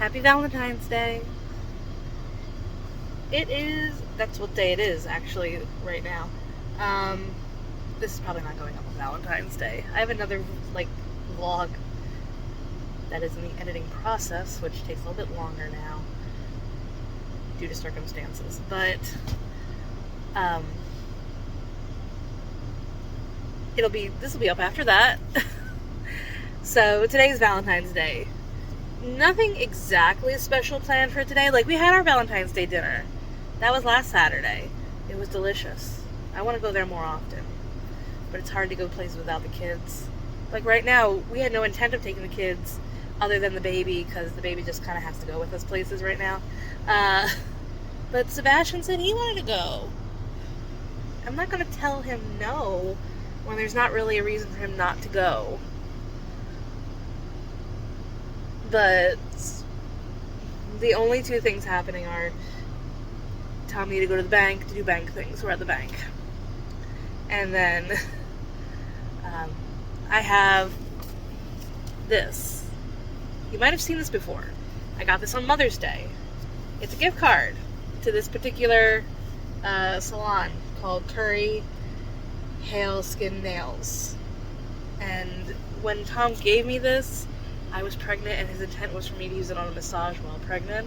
Happy Valentine's Day. That's what day it is actually right now. Um, this is probably not going up on Valentine's Day. I have another, vlog that is in the editing process, which takes a little bit longer now due to circumstances. But, um, this will be up after that. So today's Valentine's Day. Nothing exactly special planned for today. We had our Valentine's Day dinner. That was last Saturday. It was delicious. I want to go there more often. But it's hard to go places without the kids. Right now, we had no intent of taking the kids other than the baby, because the baby just kind of has to go with us places right now. But Sebastian said he wanted to go. I'm not going to tell him no when there's not really a reason for him not to go. But the only two things happening are telling me to go to the bank to do bank things. We're at the bank. And then I have this. You might have seen this before. I got this on Mother's Day. It's a gift card to this particular salon called Curry Hair Skin Nails. And when Tom gave me this, I was pregnant, and his intent was for me to use it on a massage while pregnant.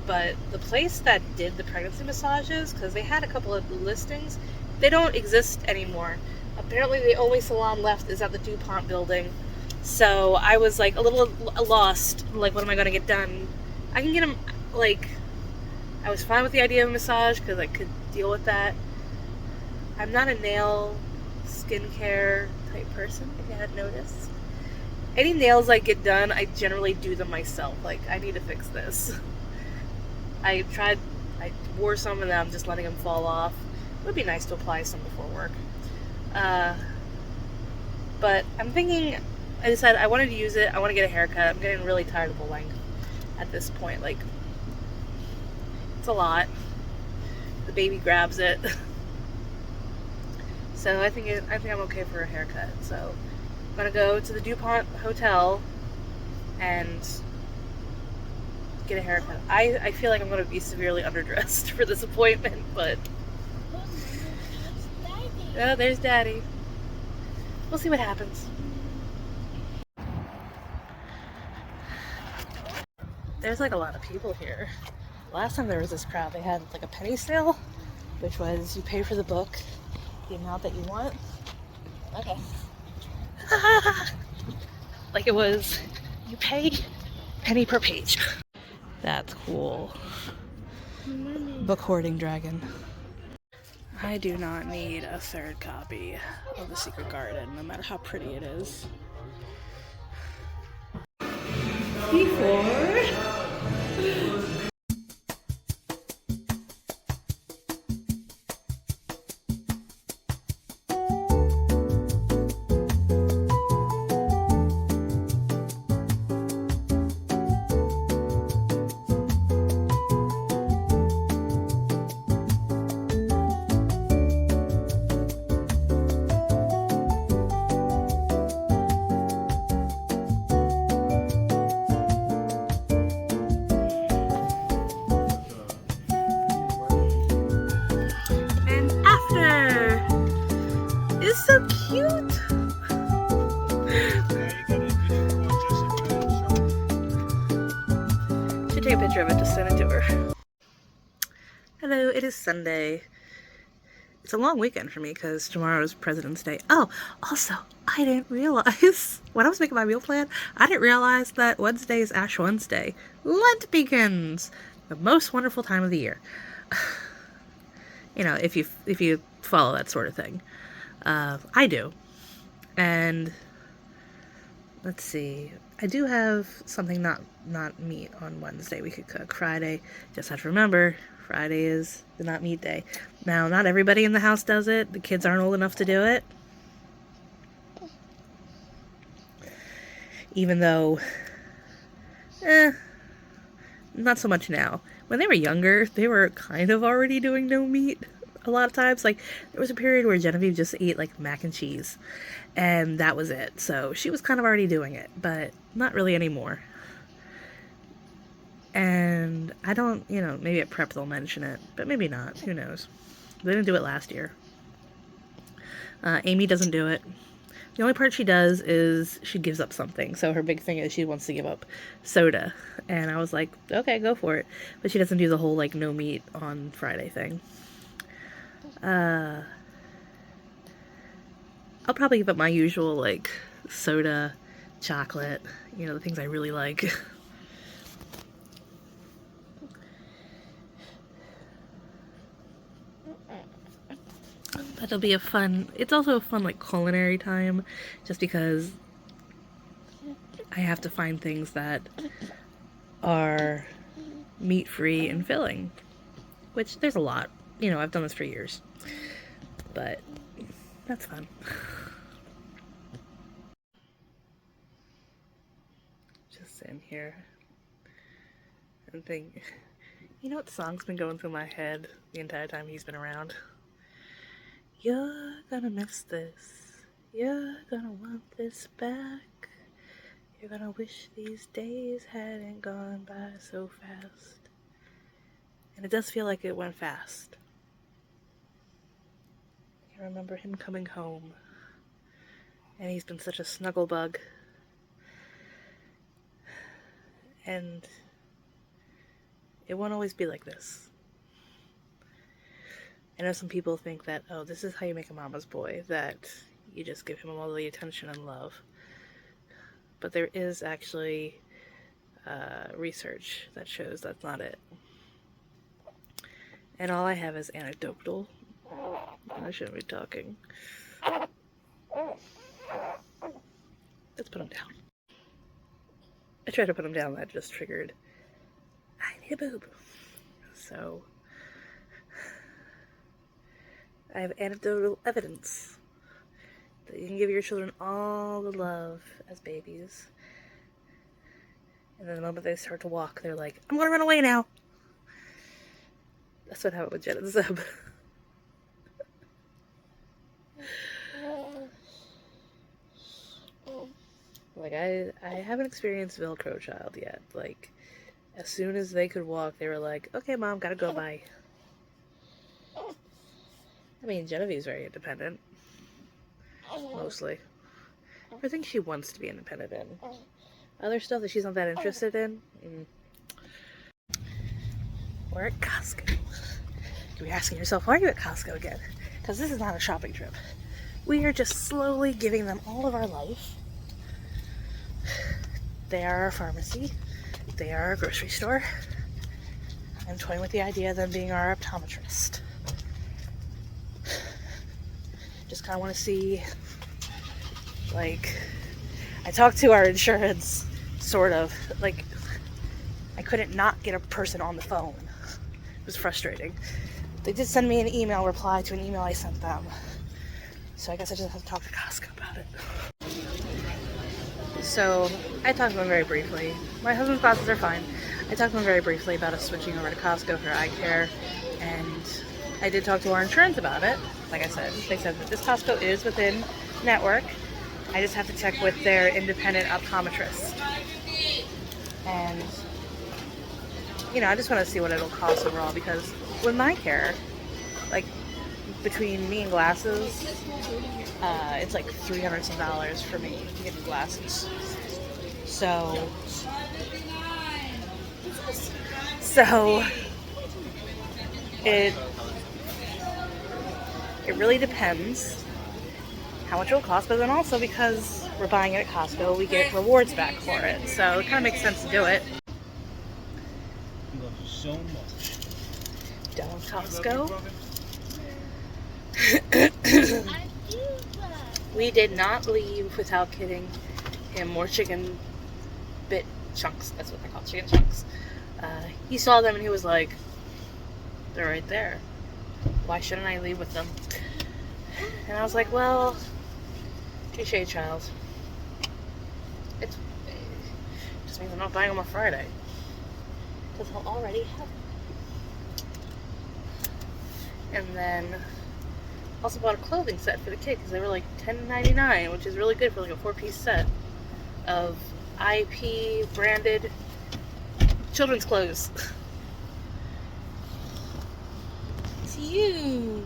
But the place that did the pregnancy massages, because they had a couple of listings, they don't exist anymore. Apparently the only salon left is at the DuPont building. So I was a little lost. What am I going to get done? I can get him, I was fine with the idea of a massage because I could deal with that. I'm not a nail skincare type person, if you hadn't noticed. Any nails I get done, I generally do them myself. I need to fix this. I wore some and I'm just letting them fall off. It would be nice to apply some before work. But I'm thinking, I decided I wanted to use it. I want to get a haircut. I'm getting really tired of the length at this point. It's a lot. The baby grabs it. So I think I'm okay for a haircut. So I'm gonna go to the DuPont hotel and get a haircut. I feel like I'm gonna be severely underdressed for this appointment, but oh, there's Daddy. We'll see what happens. There's a lot of people here. Last time there was this crowd, they had a penny sale, which was you pay for the book, the amount that you want. Okay. It was, you pay penny per page. That's cool. Book hoarding dragon. I do not need a third copy of The Secret Garden, no matter how pretty it is. Before... It's so cute. Should take a picture of it to send it to her. Hello, it is Sunday. It's a long weekend for me because tomorrow is President's Day. Oh, also, I didn't realize when I was making my meal plan, I didn't realize that Wednesday is Ash Wednesday. Lent begins. The most wonderful time of the year. If you follow that sort of thing. I do. And let's see. I do have something not meat on Wednesday we could cook. Friday, just have to remember, Friday is the not meat day. Now, not everybody in the house does it. The kids aren't old enough to do it. Even though, not so much now. When they were younger, they were kind of already doing no meat. A lot of times, there was a period where Genevieve just ate, mac and cheese, and that was it. So she was kind of already doing it, but not really anymore. And I don't, maybe at prep they'll mention it, but maybe not. Who knows? They didn't do it last year. Amy doesn't do it. The only part she does is she gives up something. So her big thing is she wants to give up soda. And I was like, okay, go for it. But she doesn't do the whole, like, no meat on Friday thing. I'll probably give up my usual, like, soda, chocolate, the things I really like. But it'll be it's also a fun, like, culinary time, just because I have to find things that are meat-free and filling, which there's a lot. I've done this for years, but that's fun. Just sitting here and think, what song's been going through my head the entire time he's been around? You're gonna miss this. You're gonna want this back. You're gonna wish these days hadn't gone by so fast. And it does feel like it went fast. I remember him coming home, and he's been such a snuggle bug. And it won't always be like this. I know some people think that, oh, this is how you make a mama's boy, that you just give him all the attention and love. But there is actually research that shows that's not it. And all I have is anecdotal. I shouldn't be talking. Let's put him down. I tried to put him down, that just triggered, I need a boob. So I have anecdotal evidence that you can give your children all the love as babies. And then the moment they start to walk, they're like, I'm gonna run away now. That's what happened with Jen and Zeb. Like, I haven't experienced Velcro child yet. Like, as soon as they could walk, they were like, okay, Mom, gotta go, bye. I mean, Genevieve's very independent. Mostly. Everything she wants to be independent in. Other stuff that she's not that interested in. We're at Costco. You're asking yourself, why are you at Costco again? Because this is not a shopping trip. We are just slowly giving them all of our life. They are our pharmacy. They are our grocery store. I'm toying with the idea of them being our optometrist. Just kind of want to see, like, I talked to our insurance, sort of. Like, I couldn't not get a person on the phone. It was frustrating. They did send me an email reply to an email I sent them. So I guess I just have to talk to Costco about it. So I talked to them very briefly. My husband's glasses are fine. I talked to them very briefly about us switching over to Costco for eye care. And I did talk to our insurance about it. Like I said, they said that this Costco is within network. I just have to check with their independent optometrist. And, I just want to see what it'll cost overall, because with my care, like, between me and glasses, it's like $300 some for me to get the glasses. So it really depends how much it will cost, but then also because we're buying it at Costco, we get rewards back for it. So it kind of makes sense to do it. Love you so much. Don't Costco. We did not leave without getting him more chicken bit chunks. That's what they're called, chicken chunks. He saw them and he was like, they're right there. Why shouldn't I leave with them? And I was like, well, touche, child. It just means I'm not buying them on Friday, because I'll already have them. And then also bought a clothing set for the kid, because they were like $10.99, which is really good for like a 4-piece set of IP branded children's clothes. It's you.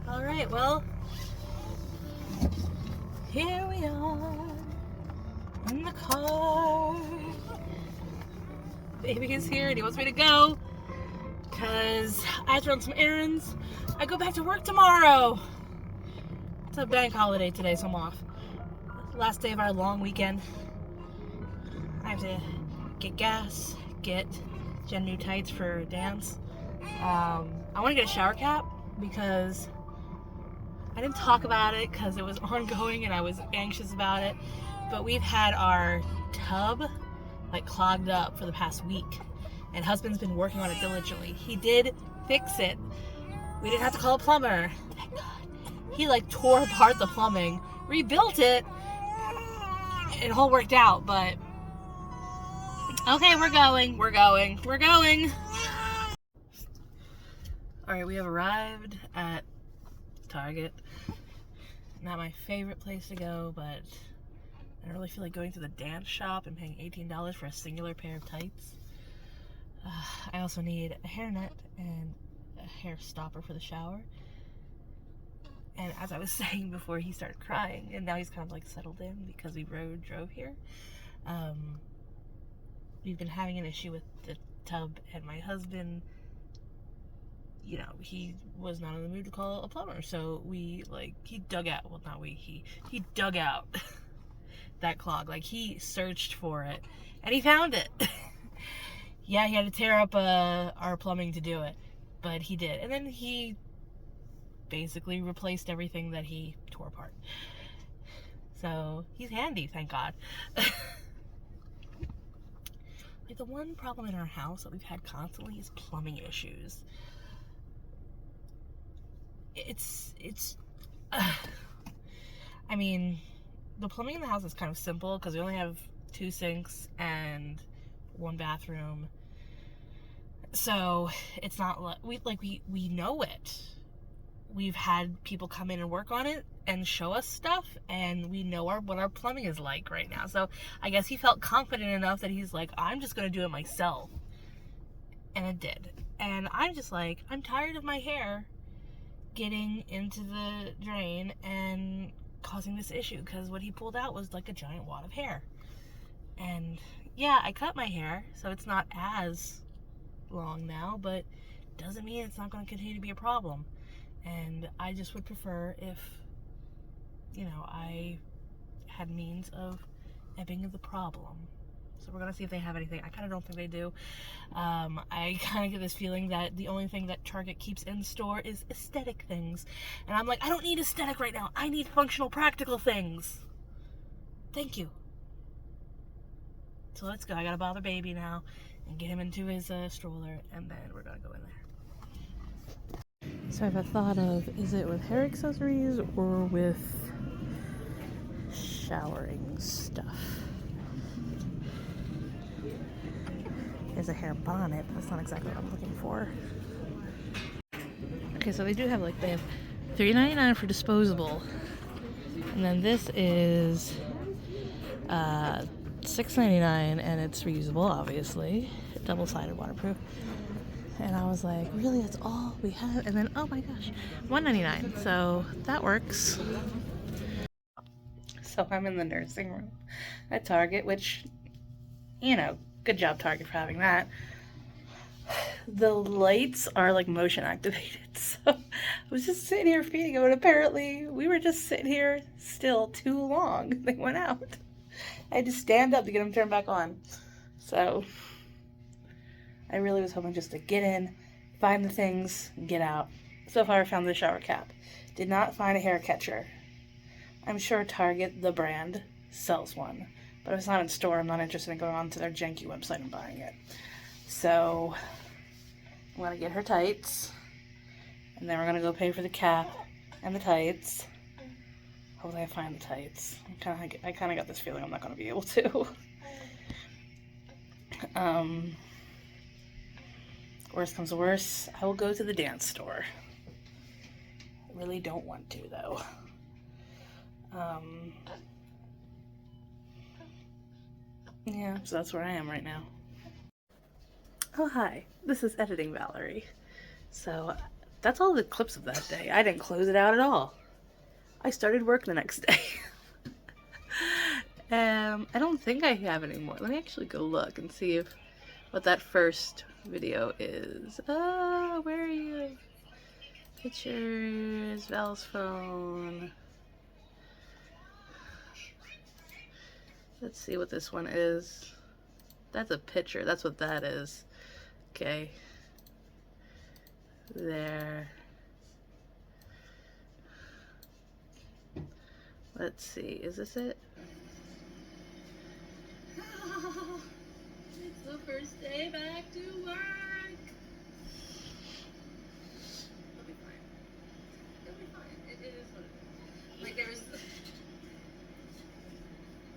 All right, well, here we are in the car. Baby is here and he wants me to go because I have to run some errands. I go back to work tomorrow. It's a bank holiday today, so I'm off. Last day of our long weekend. I have to get gas, get Jen new tights for dance. I want to get a shower cap because I didn't talk about it because it was ongoing and I was anxious about it. But we've had our tub like clogged up for the past week, and husband's been working on it diligently. He did fix it. We didn't have to call a plumber. Thank God. He like tore apart the plumbing, rebuilt it. It all worked out, but okay, we're going. All right, we have arrived at Target. Not my favorite place to go, but I don't really feel like going to the dance shop and paying $18 for a singular pair of tights. I also need a hairnet and a hair stopper for the shower. And as I was saying before, he started crying, and now he's kind of like settled in because we drove here. We've been having an issue with the tub, and my husband, you know, he was not in the mood to call a plumber, so he dug out that clog. Like, he searched for it and he found it. Yeah, he had to tear up our plumbing to do it, but he did. And then he basically replaced everything that he tore apart. So he's handy, thank God. Like, the one problem in our house that we've had constantly is plumbing issues. I mean, the plumbing in the house is kind of simple because we only have 2 sinks and 1 bathroom. So it's not we know it. We've had people come in and work on it and show us stuff, and we know what our plumbing is like right now. So I guess he felt confident enough that he's like, I'm just gonna do it myself. And it did. And I'm just like, I'm tired of my hair getting into the drain and causing this issue, because what he pulled out was like a giant wad of hair. And yeah, I cut my hair, so it's not as long now, but doesn't mean it's not going to continue to be a problem. And I just would prefer if, you know, I had means of ebbing the problem. So we're gonna see if they have anything. I kind of don't think they do. I kind of get this feeling that the only thing that Target keeps in store is aesthetic things. And I'm like, I don't need aesthetic right now. I need functional, practical things. Thank you. So let's go. I gotta bother baby now and get him into his stroller, and then we're gonna go in there. So I have a thought of, is it with hair accessories or with showering stuff? There's a hair bonnet, but that's not exactly what I'm looking for. Okay, so they have $3.99 for disposable. And then this is $6.99, and it's reusable, obviously. Double-sided waterproof. And I was like, really, that's all we have? And then, oh my gosh, $1.99. So that works. So I'm in the nursing room at Target, which, you know, good job, Target, for having that. The lights are like motion activated, so I was just sitting here feeding them, and apparently we were just sitting here still too long. They went out. I had to stand up to get them turned back on. So I really was hoping just to get in, find the things, and get out. So far I found the shower cap. Did not find a hair catcher. I'm sure Target, the brand, sells one. But if it's not in store, I'm not interested in going on to their janky website and buying it. So I'm going to get her tights. And then we're going to go pay for the cap and the tights. Hopefully I find the tights. I kind of got this feeling I'm not going to be able to. Worst comes to worst, I will go to the dance store. really don't want to, though. Yeah, so that's where I am right now. Oh, hi. This is Editing Valerie. So, that's all the clips of that day. I didn't close it out at all. I started work the next day. I don't think I have any more. Let me actually go look and see what that first video is. Where are you? Pictures, Val's phone. Let's see what this one is. That's a picture. That's what that is. Okay. There. Let's see. Is this it? It's the first day back to work. It'll be fine. It'll be fine. It is what it is. Like,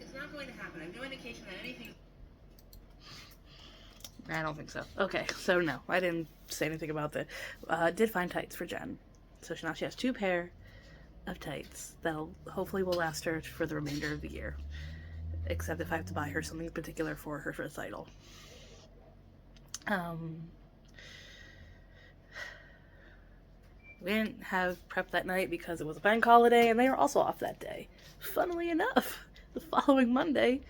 it's not going to happen. I have no indication that anything. I don't think so. Okay, so no, I didn't say anything about that. Did find tights for Jen. So now she has 2 pair of tights that'll hopefully will last her for the remainder of the year. Except if I have to buy her something particular for her recital. We didn't have prep that night because it was a bank holiday and they were also off that day. Funnily enough, the following Monday,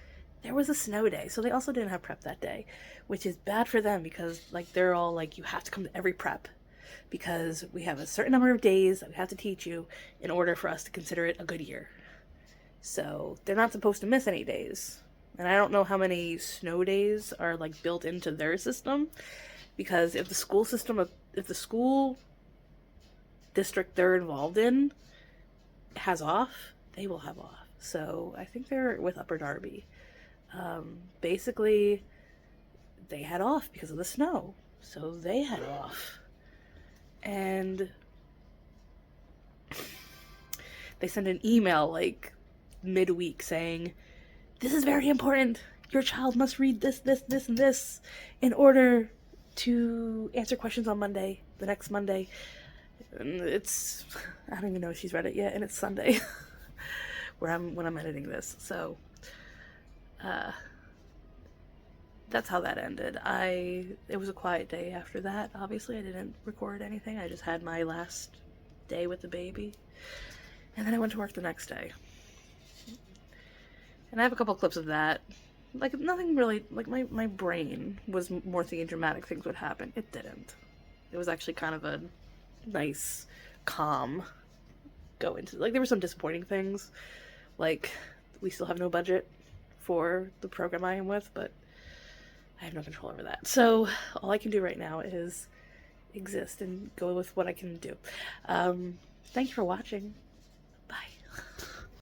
there was a snow day, so they also didn't have prep that day, which is bad for them because, like, they're all like, you have to come to every prep because we have a certain number of days that we have to teach you in order for us to consider it a good year. So they're not supposed to miss any days. And I don't know how many snow days are, like, built into their system, because if the school district they're involved in has off, they will have off. So I think they're with Upper Darby. Basically, they had off because of the snow. So they had off. And they sent an email, like, midweek saying, this is very important. Your child must read this, this, this, and this in order to answer questions on Monday, the next Monday. And I don't even know if she's read it yet, and it's Sunday when I'm editing this. So, that's how that ended. It was a quiet day after that. Obviously, I didn't record anything. I just had my last day with the baby. And then I went to work the next day. And I have a couple clips of that. Like, nothing really, like, my brain was more thinking dramatic things would happen. It didn't. It was actually kind of a nice, calm go into, like, there were some disappointing things. Like, we still have no budget for the program I am with, but I have no control over that. So, all I can do right now is exist and go with what I can do. Thank you for watching.